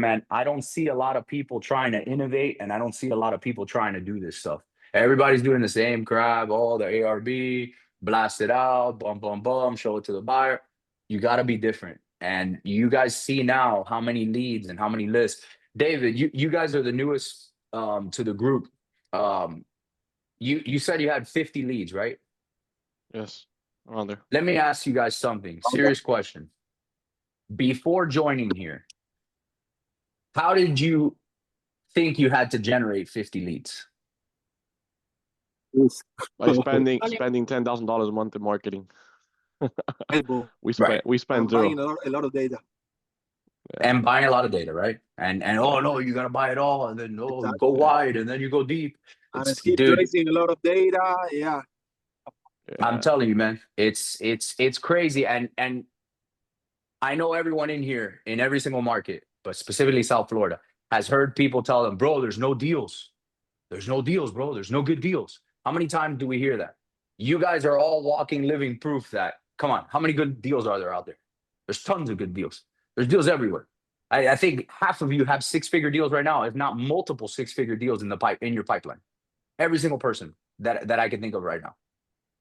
man, I don't see a lot of people trying to innovate, and I don't see a lot of people trying to do this stuff. Everybody's doing the same crap, all the ARB, blast it out, bum, show it to the buyer. You got to be different. And you guys see now how many leads and how many lists. David, you guys are the newest to the group. You said you had 50 leads, right? Yes, around there. Let me ask you guys something. Serious question. Before joining here, how did you think you had to generate 50 leads? By spending $10,000 a month in marketing. we spend buying a lot of data. And buying a lot of data, right? And oh no, you gotta buy it all, and then go wide, and then you go deep. And keep tracing a lot of data. Yeah. I'm telling you, man, it's crazy. And I know everyone in here in every single market, but specifically South Florida, has heard people tell them, bro, there's no deals. There's no deals, bro. There's no good deals. How many times do we hear that? You guys are all walking, living proof that, come on, how many good deals are there out there? There's tons of good deals. There's deals everywhere. I think half of you have six-figure deals right now, if not multiple six-figure deals in your pipeline. Every single person that I can think of right now.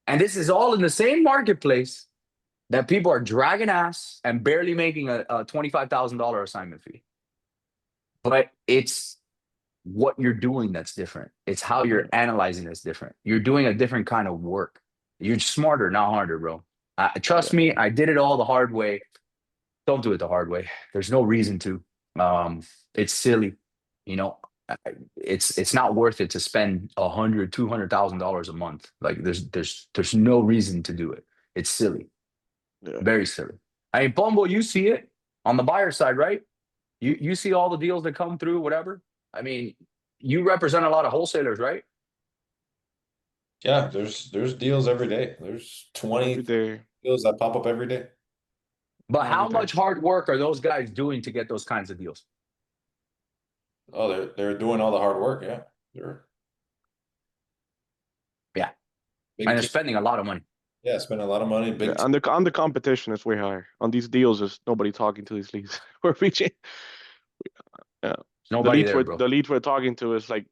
And this is all in the same marketplace that people are dragging ass and barely making a $25,000 assignment fee. But it's what you're doing that's different. It's how you're analyzing that's different. You're doing a different kind of work. You're smarter, not harder, bro. Trust me, I did it all the hard way. Don't do it the hard way. There's no reason to. It's silly, you know. It's not worth it to spend $100,000-$200,000 a month. Like there's no reason to do it. It's silly, very silly. I mean, Pombo, you see it on the buyer side, right? You see all the deals that come through, whatever. I mean, you represent a lot of wholesalers, right? Yeah, there's deals every day. There's 20 deals that pop up every day. But how much hard work are those guys doing to get those kinds of deals? Oh, they're doing all the hard work. Yeah, and they're spending a lot of money. Yeah, spending a lot of money. On the competition is way higher. On these deals, there's nobody talking to these leads. We're reaching. Yeah, nobody the leads we're talking to is like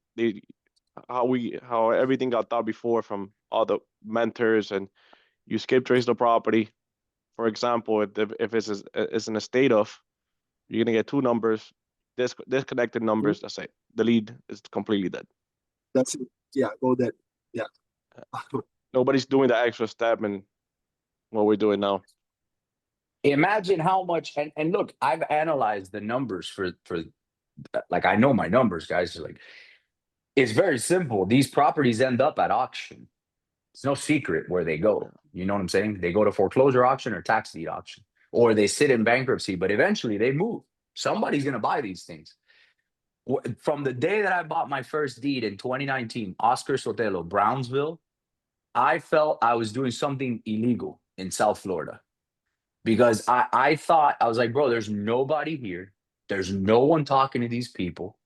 how everything got done before from all the mentors, and you skip trace the property. For example, if it's in a state of, you're gonna get two numbers, disconnected numbers. That's it. The lead is completely dead. That's it. Yeah, go dead. Yeah. Nobody's doing the extra step in what we're doing now. Imagine how much, and look, I've analyzed the numbers for like, I know my numbers, guys. Like, it's very simple. These properties end up at auction. It's no secret where they go. You know what I'm saying? They go to foreclosure auction or tax deed auction, or they sit in bankruptcy, but eventually they move. Somebody's going to buy these things. From the day that I bought my first deed in 2019, Oscar Sotelo, Brownsville, I felt I was doing something illegal in South Florida, because I thought, I was like, bro, there's nobody here. There's no one talking to these people.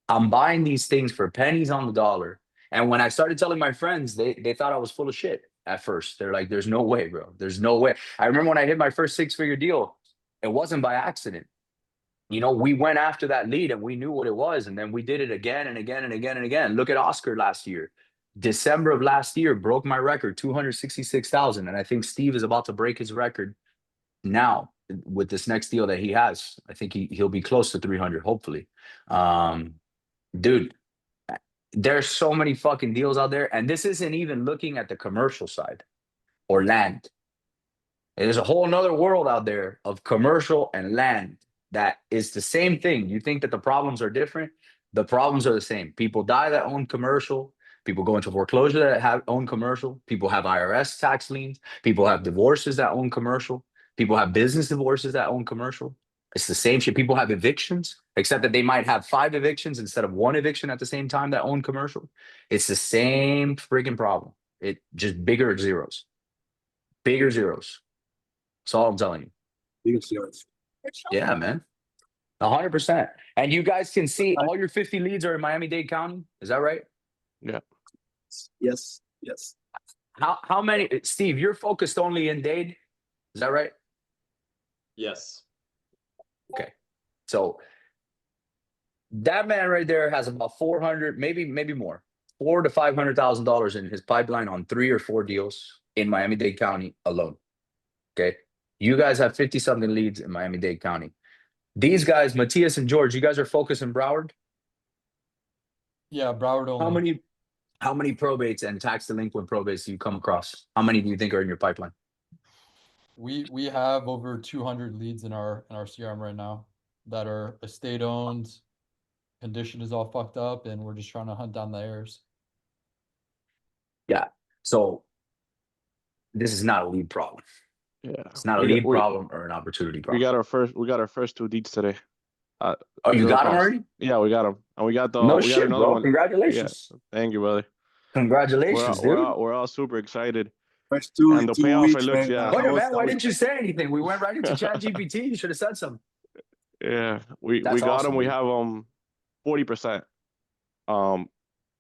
I'm buying these things for pennies on the dollar. And when I started telling my friends, they thought I was full of shit at first. They're like, there's no way, bro. There's no way. I remember when I hit my first six-figure deal, it wasn't by accident. You know, we went after that lead and we knew what it was. And then we did it again and again and again and again. Look at Oscar last year. December of last year broke my record, 266,000. And I think Steve is about to break his record now with this next deal that he has. I think he'll be close to 300, hopefully. Dude, there's so many fucking deals out there. And this isn't even looking at the commercial side or land. There's a whole nother world out there of commercial and land that is the same thing. You think that the problems are different? The problems are the same. People die that own commercial. People go into foreclosure that own commercial. People have IRS tax liens. People have divorces that own commercial. People have business divorces that own commercial. It's the same shit. People have evictions, except that they might have 5 evictions instead of 1 eviction at the same time that own commercial. It's the same freaking problem. It just bigger zeros. Bigger zeros. That's all I'm telling you. Bigger zeros. Yeah, man. 100%. And you guys can see all your 50 leads are in Miami-Dade County. Is that right? Yeah. Yes. How many, Steve, you're focused only in Dade? Is that right? Yes. Okay. So That man right there has about 400, maybe more, $400,000 to $500,000 in his pipeline on 3 or 4 deals in Miami-Dade County alone. Okay, you guys have 50 something leads in Miami-Dade County. These guys, Matthias and George, you guys are focused in Broward. Yeah, Broward only. How many probates and tax delinquent probates do you come across? How many do you think are in your pipeline? We have over 200 leads in our CRM right now that are estate owned. Condition is all fucked up, and we're just trying to hunt down the heirs. Yeah. So this is not a lead problem. Yeah, It's not a lead problem or an opportunity problem. We got our first 2 deeds today. Oh, you got them already? Yeah, we got them, and we got No we got shit, another bro. one. Congratulations. Yeah, thank you, brother. Congratulations, dude. We're all super excited. First 2 And in the 2 payoff, weeks, it looks, man. yeah. Wait, man, why didn't you say anything? We went right into ChatGPT. You should have said something. Yeah, we That's got awesome, them. We dude. have 40%.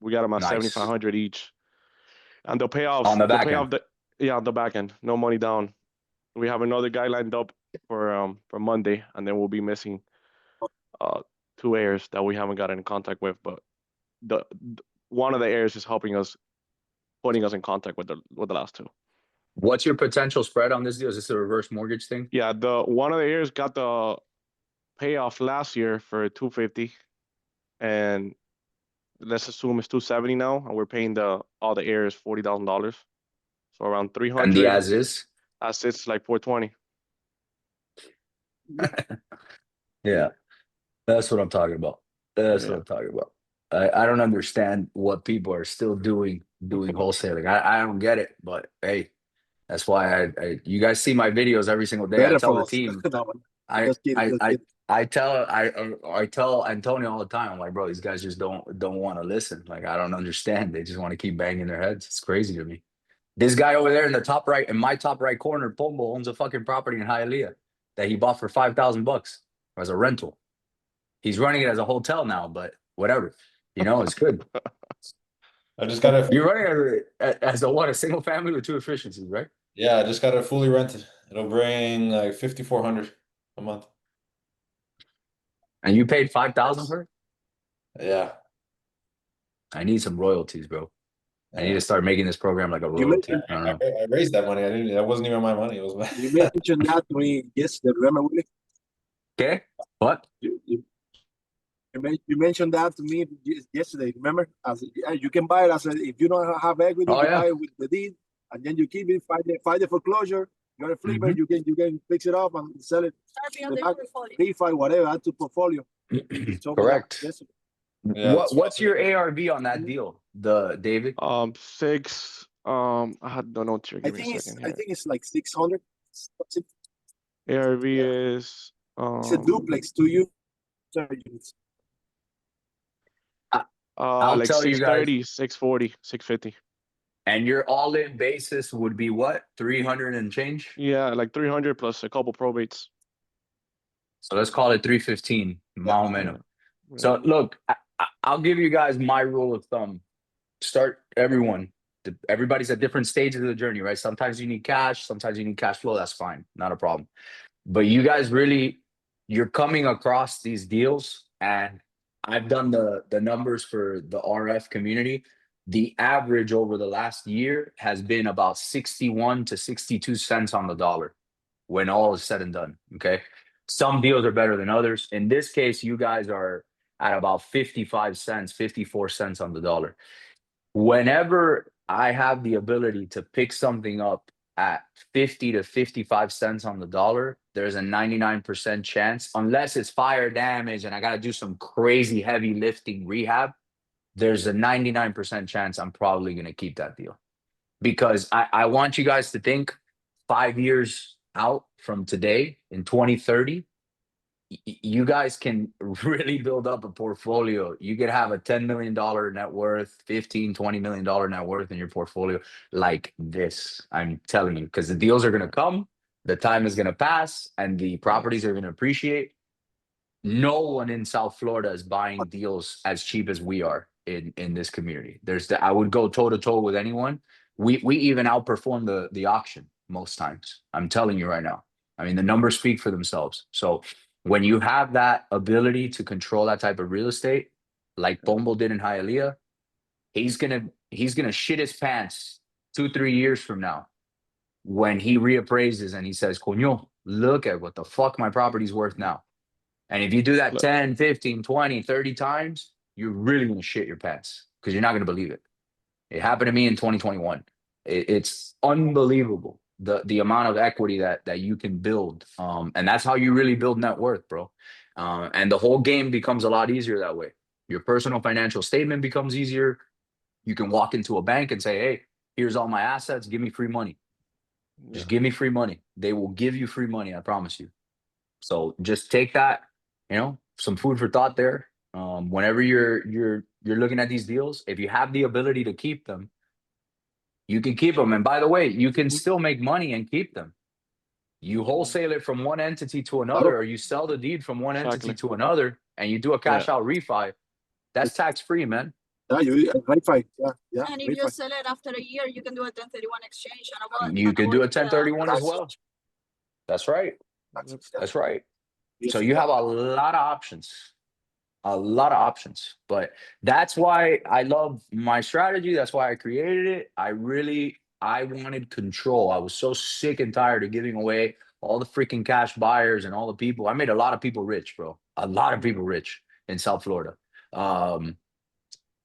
We got them at Nice. 7,500 each, and the payoffs On the back payoff end. on the back end, no money down. We have another guy lined up for Monday, and then we'll be missing 2 heirs that we haven't gotten in contact with. But the one of the heirs is helping us, putting us in contact with the last 2. What's your potential spread on this deal? Is this a reverse mortgage thing? Yeah, the one of the heirs got the payoff last year for 250, and let's assume it's 270 now, and we're paying all the heirs $40,000, so around 300. And the as is? As it's like 420. Yeah. That's what I'm talking about. That's what I'm talking about. I don't understand what people are still doing wholesaling. I don't get it, but hey, that's why I you guys see my videos every single day. I Better tell for the us. team. No, I just kidding, just kidding. I tell Antonio all the time. I'm like, bro, these guys just don't want to listen. Like, I don't understand. They just want to keep banging their heads. It's crazy to me. This guy over there in the top right, in my top right corner, Pombo, owns a fucking property in Hialeah that he bought for $5,000 as a rental. He's running it as a hotel now, but whatever. You know, it's good. I just got it. You're running as a single family with 2 efficiencies, right? Yeah, I just got it fully rented. It'll bring like 5,400 a month. And you paid $5,000 for it? Yeah. I need some royalties, bro. I need to start making this program like a royalty. I raised that money. That wasn't even my money. It was my You mentioned that to me yesterday. Remember, Willie? Okay. What? You mentioned that to me yesterday. Remember? As you can buy it as if you don't have equity, you buy it with the deed, and then you keep it. Fight the foreclosure. You're a flipper. You can fix it up and sell it. DeFi, whatever. Add to portfolio. Correct. Yeah, What's your ARV on that deal, David? 6. I don't know. I think it's like 600. ARV is It's a duplex. 2 units. I'll like tell you guys. 630, 640, 650. And your all-in basis would be what? 300 and change? Yeah, like 300 plus a couple probates. So let's call it 315, más o menos. Yeah. So look, I'll give you guys my rule of thumb. Everybody's at different stages of the journey, right? Sometimes you need cash, sometimes you need cash flow. That's fine, not a problem. But you guys you're coming across these deals, and I've done the numbers for the RF community. The average over the last year has been about 61 to 62 cents on the dollar when all is said and done. Okay. Some deals are better than others. In this case, you guys are at about 55 cents, 54 cents on the dollar. Whenever I have the ability to pick something up at 50 to 55 cents on the dollar, there's a 99% chance, unless it's fire damage and I got to do some crazy heavy lifting rehab, there's a 99% chance I'm probably going to keep that deal. Because I want you guys to think 5 years out from today, in 2030, you guys can really build up a portfolio. You could have a $10 million net worth, $15-20 million net worth in your portfolio like this. I'm telling you, because the deals are going to come, the time is going to pass, and the properties are going to appreciate. No one in South Florida is buying deals as cheap as we are in this community. I would go toe to toe with anyone. We even outperform the auction most times. I'm telling you right now. I mean, the numbers speak for themselves. So when you have that ability to control that type of real estate, like Pombo did in Hialeah, he's gonna shit his pants 2-3 years from now when he reappraises and he says, Coño, look at what the fuck my property's worth now. And if you do that 10, 15, 20, 30 times, you're really gonna shit your pants because you're not gonna believe it. It happened to me in 2021. It's unbelievable the amount of equity that you can build, and that's how you really build net worth, bro. And the whole game becomes a lot easier that way. Your personal financial statement becomes easier. You can walk into a bank and say, hey, here's all my assets, give me free money. Just give me free money. They will give you free money, I promise you. So just take that, some food for thought there. Whenever you're looking at these deals, if you have the ability to keep them, you can keep them. And by the way, you can still make money and keep them. You wholesale it from one entity to another, or you sell the deed from one entity to another, and you do a cash out refi. That's tax free, man. Yeah, you refi. Yeah. And if you sell it after a year, you can do a 1031 exchange. You can do a 1031 as well. That's right. That's right. So you have a lot of options. A lot of options. But that's why I love my strategy. That's why I created it. I wanted control. I was so sick and tired of giving away all the freaking cash buyers and all the people. I made a lot of people rich, bro. A lot of people rich in South Florida.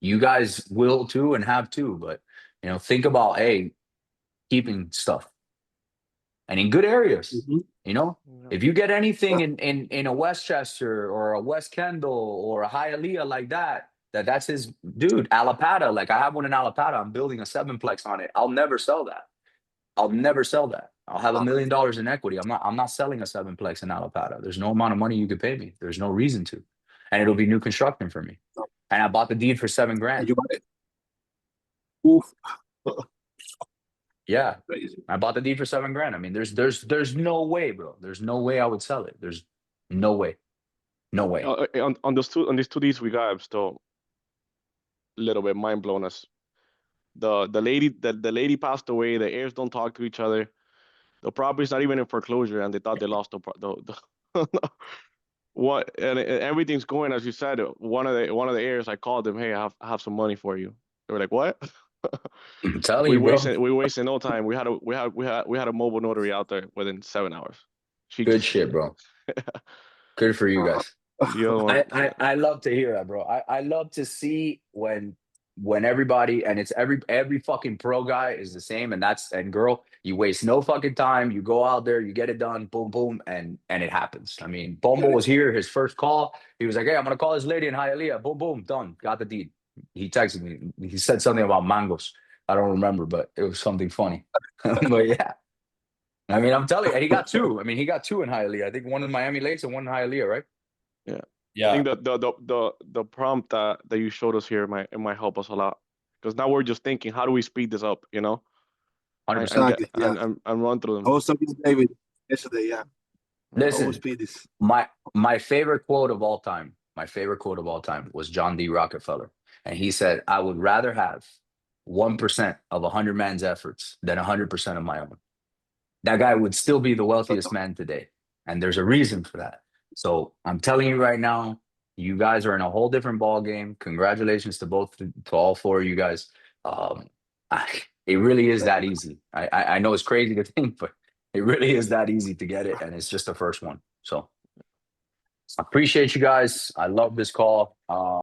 You guys will too and have too. But think about keeping stuff. And in good areas. If you get anything in a Westchester or a West Kendall or a Hialeah like that's his dude. Alapata, like I have one in Alapata. I'm building a 7-plex on it. I'll never sell that. I'll have $1 million in equity. I'm not selling a 7-plex in Alapata. There's no amount of money you could pay me. There's no reason to. And it'll be new construction for me. And I bought the deed for $7,000. You bought it? Oof. Yeah, I bought the deed for $7,000. I mean, there's no way, bro. There's no way I would sell it. There's no way, no way. On these two deeds we got, I'm still a little bit mind blown. As the lady passed away. The heirs don't talk to each other. The property's not even in foreclosure, and they thought they lost the what, and everything's going as you said. One of the heirs, I called them, hey, I have some money for you. They were like, what? I'm telling you, bro. We wasted no time. We had a mobile notary out there within 7 hours. Good shit, bro. Good for you guys. I love to hear that, bro. I love to see when everybody, and it's every fucking pro guy is the same, and girl, you waste no fucking time. You go out there, you get it done, boom, boom, and it happens. I mean, Bombo was here, his first call. He was like, hey, I'm gonna call this lady in Hialeah. Boom, boom, done. Got the deed. He texted me. He said something about mangoes. I don't remember, but it was something funny. But yeah. I mean, I'm telling you, and he got two. I mean, he got two in Hialeah. I think one in Miami Lakes and one in Hialeah, right? Yeah. Yeah. I think the prompt that you showed us here might help us a lot. Because now we're just thinking, how do we speed this up, 100%. And run through them. I was talking to David yesterday, yeah. Listen, my favorite quote of all time, was John D. Rockefeller. And he said, I would rather have 1% of 100 man's efforts than 100% of my own. That guy would still be the wealthiest man today. And there's a reason for that. So I'm telling you right now, you guys are in a whole different ball game. Congratulations to all four of you guys. It really is that easy. I know it's crazy to think, but it really is that easy to get it. And it's just the first one. So I appreciate you guys. I love this call.